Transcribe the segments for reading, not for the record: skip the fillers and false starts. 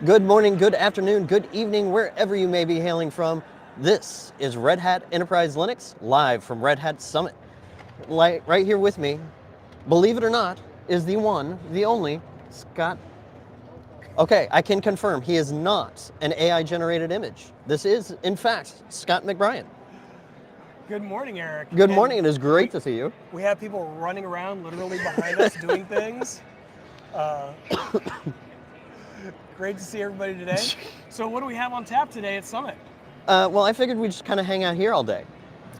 Good morning, good afternoon, good evening, wherever you may be hailing from. This is Red Hat Enterprise Linux, live from Red Hat Summit. Right here with me, believe it or not, is the one, the only, Scott. Okay, I can confirm he is not an AI-generated image. This is, in fact, Scott McBrien. Good morning, Eric. Good morning, it is great to see you. We have people running around literally behind us doing things. Great to see everybody today. So what do we have on tap today at Summit? Well, I figured we'd just kind of hang out here all day.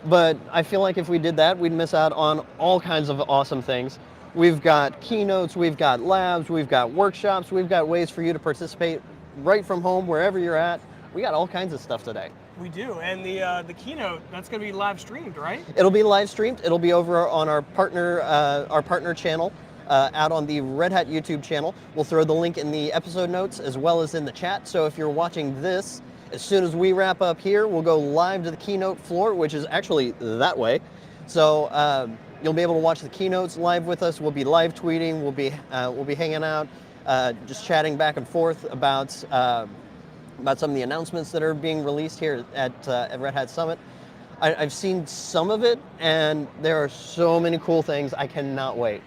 But I feel like if we did that, we'd miss out on all kinds of awesome things. We've got keynotes, we've got labs, we've got workshops, we've got ways for you to participate right from home, wherever you're at. We got all kinds of stuff today. We do, and the keynote, that's going to be live streamed, right? It'll be live streamed. It'll be over on our partner channel, out on the Red Hat YouTube channel. We'll throw the link in the episode notes as well as in the chat. So if you're watching this, as soon as we wrap up here, we'll go live to the keynote floor, which is actually that way. So you'll be able to watch the keynotes live with us. We'll be live tweeting. We'll be hanging out, just chatting back and forth about some of the announcements that are being released here at Red Hat Summit. I've seen some of it, and there are so many cool things. I cannot wait.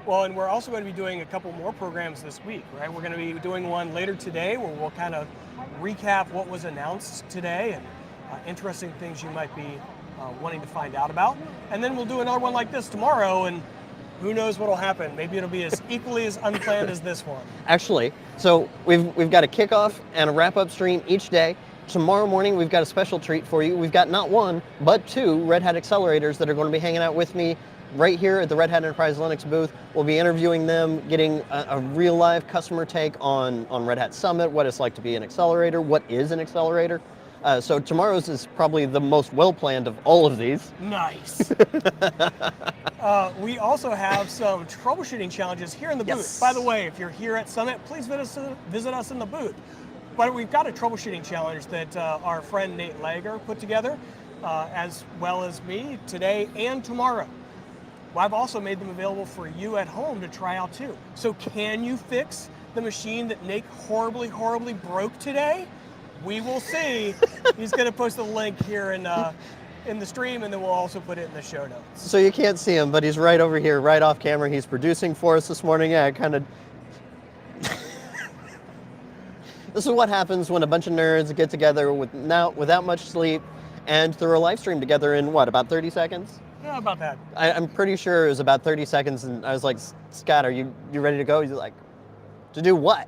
Well, and we're also going to be doing a couple more programs this week, right? We're going to be doing one later today where we'll kind of recap what was announced today and interesting things you might be wanting to find out about. And then we'll do another one like this tomorrow, and who knows what will happen. Maybe it'll be as equally as unplanned as this one. Actually, so we've got a kickoff and a wrap-up stream each day. Tomorrow morning, we've got a special treat for you. We've got not one, but two Red Hat accelerators that are going to be hanging out with me right here at the Red Hat Enterprise Linux booth. We'll be interviewing them, getting a real live customer take on Red Hat Summit, what it's like to be an accelerator, what is an accelerator. So tomorrow's is probably the most well-planned of all of these. Nice. We also have some troubleshooting challenges here in the booth. By the way, if you're here at Summit, please visit us in the booth. But we've got a troubleshooting challenge that our friend Nate Lager put together, as well as me, today and tomorrow. Well, I've also made them available for you at home to try out too. So can you fix the machine that Nate horribly, horribly broke today? We will see. He's going to post a link here in the stream, and then we'll also put it in the show notes. So you can't see him, but he's right over here, right off camera. He's producing for us this morning. Yeah, kind of. This is what happens when a bunch of nerds get together without much sleep and throw a live stream together in what, about 30 seconds? Yeah, about that. I'm pretty sure it was about 30 seconds, and I was like, Scott, are you ready to go? He's like, to do what?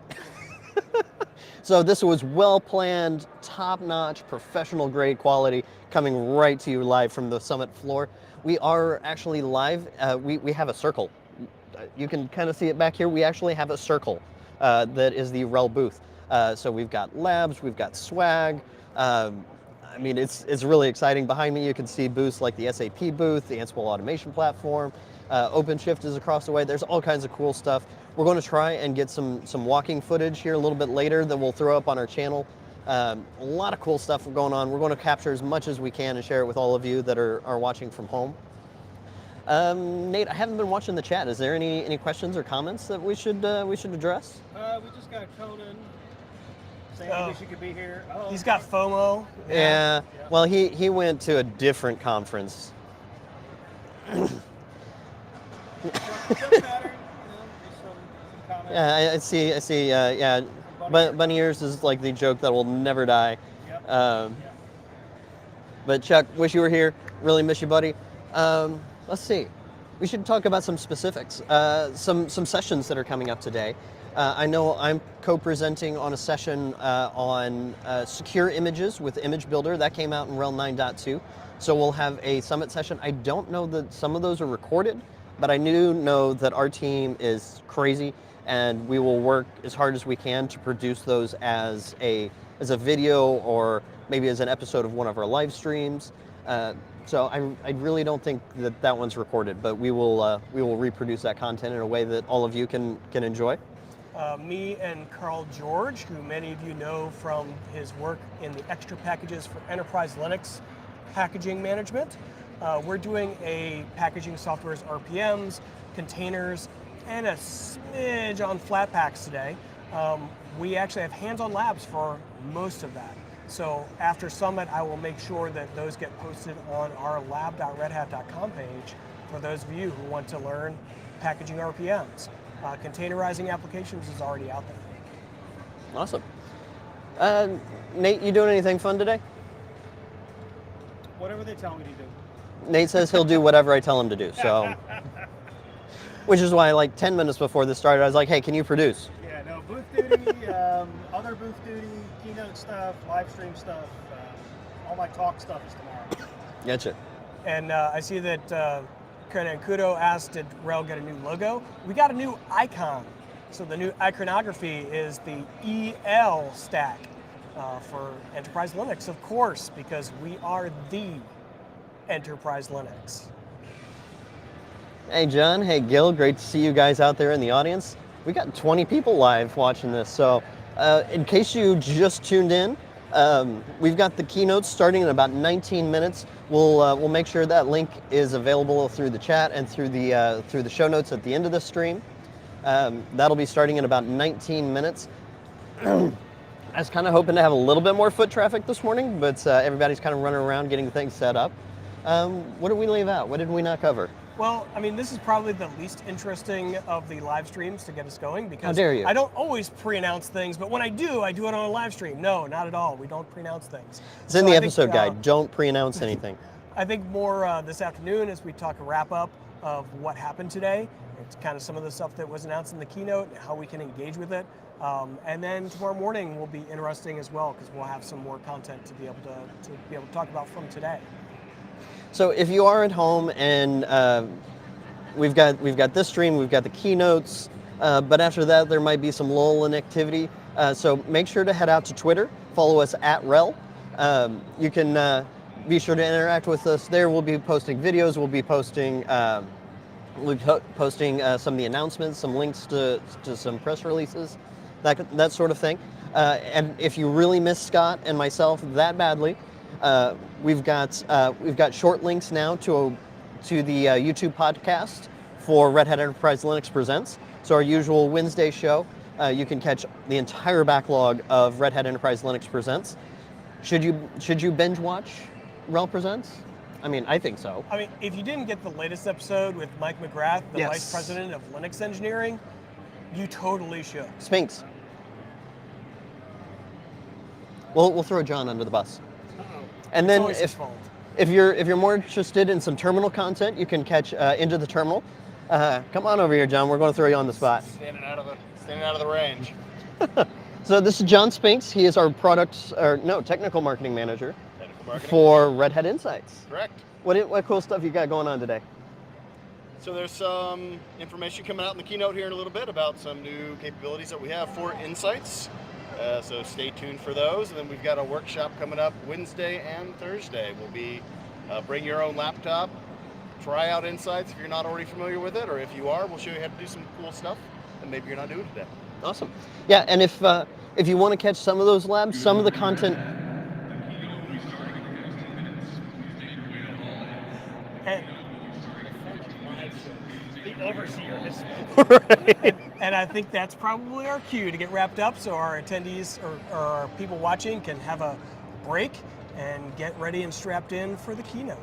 So this was well-planned, top-notch, professional-grade quality coming right to you live from the Summit floor. We are actually live. We have a circle. You can kind of see it back here. We actually have a circle that is the RHEL booth. So we've got labs, we've got swag. I mean, it's really exciting. Behind me, you can see booths like the SAP booth, the Ansible automation platform. OpenShift is across the way. There's all kinds of cool stuff. We're going to try and get some walking footage here a little bit later that we'll throw up on our channel. A lot of cool stuff going on. We're going to capture as much as we can and share it with all of you that are watching from home. Nate, I haven't been watching the chat. Is there any questions or comments that we should address? We just got Conan saying I wish he could be here. Oh, He's got FOMO. Yeah. Well, he went to a different conference. Doesn't matter. Just some comments. Yeah, I see. Yeah, bunny ears is like the joke that will never die. Yep. But Chuck, wish you were here. Really miss you, buddy. Let's see. We should talk about some specifics. Some sessions that are coming up today. I know I'm co-presenting on a session on secure images with Image Builder. That came out in RHEL 9.2. So we'll have a Summit session. I don't know that some of those are recorded, but I do know that our team is crazy, and we will work as hard as we can to produce those as a video or maybe as an episode of one of our live streams. So I really don't think that one's recorded, but we will reproduce that content in a way that all of you can enjoy. Me and Carl George, who many of you know from his work in the extra packages for Enterprise Linux packaging management. We're doing a packaging software's RPMs, containers, and a smidge on Flatpaks today. we actually have hands-on labs for most of that. So after Summit, I will make sure that those get posted on our lab.redhat.com page for those of you who want to learn packaging RPMs. Containerizing applications is already out there. Awesome. Nate, you doing anything fun today? Whatever they tell me to do. Nate says he'll do whatever I tell him to do, so. Which is why, like 10 minutes before this started, I was like, hey, can you produce? Yeah, no, booth duty, other booth duty, keynote stuff, live stream stuff, all my talk stuff is tomorrow. Gotcha. And I see that Kenan Kudo asked, did RHEL get a new logo? We got a new icon. So the new iconography is the EL stack for Enterprise Linux, of course, because we are the Enterprise Linux. Hey, John. Hey, Gil. Great to see you guys out there in the audience. We got 20 people live watching this. So in case you just tuned in, we've got the keynote starting in about 19 minutes. We'll make sure that link is available through the chat and through the show notes at the end of the stream. That'll be starting in about 19 minutes. I was kind of hoping to have a little bit more foot traffic this morning, but everybody's kind of running around getting things set up. What did we leave out? What did we not cover? Well, I mean, this is probably the least interesting of the live streams to get us going because How dare you? I don't always pre-announce things, but when I do it on a live stream. No, not at all. We don't pre-announce things. It's in the episode guide. Don't pre-announce anything. I think more this afternoon as we talk a wrap-up of what happened today. It's kind of some of the stuff that was announced in the keynote, how we can engage with it. And then tomorrow morning will be interesting as well because we'll have some more content to be able to talk about from today. So if you are at home and we've got this stream, we've got the keynotes, but after that there might be some lull in activity. So make sure to head out to Twitter, follow us at RHEL. You can be sure to interact with us there. We'll be posting videos. We'll be posting some of the announcements, some links to some press releases, that sort of thing. And if you really miss Scott and myself that badly, we've got short links now to the YouTube podcast for Red Hat Enterprise Linux Presents. So our usual Wednesday show, you can catch the entire backlog of Red Hat Enterprise Linux Presents. Should you binge watch RHEL Presents? I mean, I think so. I mean, if you didn't get the latest episode with Mike McGrath, the Yes. Vice President of Linux Engineering, you totally should. Spinks. We'll throw John under the bus. And then if you're more interested in some terminal content, you can catch Into the Terminal. Come on over here, John. We're going to throw you on the spot. Standing out of the range. So this is John Spinks. He is our technical marketing manager for Red Hat Insights. Correct. What cool stuff you got going on today? So there's some information coming out in the keynote here in a little bit about some new capabilities that we have for Insights. So stay tuned for those. And then we've got a workshop coming up Wednesday and Thursday. We'll be bring your own laptop, try out Insights if you're not already familiar with it, or if you are, we'll show you how to do some cool stuff that maybe you're not doing today. Awesome. Yeah, and if you want to catch some of those labs, some of the content. The overseer has Right. And I think that's probably our cue to get wrapped up so our attendees or our people watching can have a break and get ready and strapped in for the keynote.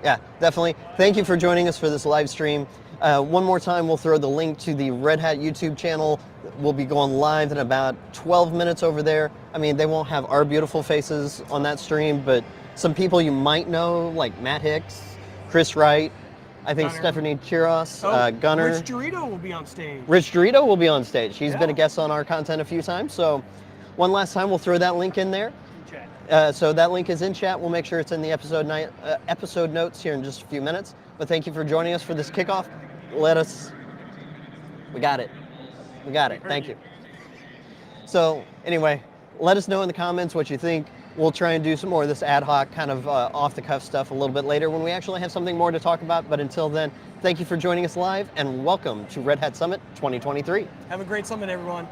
Yeah, definitely. Thank you for joining us for this live stream. One more time, we'll throw the link to the Red Hat YouTube channel. We'll be going live in about 12 minutes over there. I mean, they won't have our beautiful faces on that stream, but some people you might know, like Matt Hicks, Chris Wright, I think Gunner. Stephanie Chiros, Gunner. Rich Dorito will be on stage. Rich Dorito will be on stage. He's Yeah. been a guest on our content a few times. So one last time, we'll throw that link in there. chat. So that link is in chat. We'll make sure it's in the episode notes here in just a few minutes. But thank you for joining us for this kickoff. We got it. Thank you. So anyway, let us know in the comments what you think. We'll try and do some more of this ad hoc kind of off-the-cuff stuff a little bit later when we actually have something more to talk about. But until then, thank you for joining us live and welcome to Red Hat Summit 2023. Have a great summit, everyone.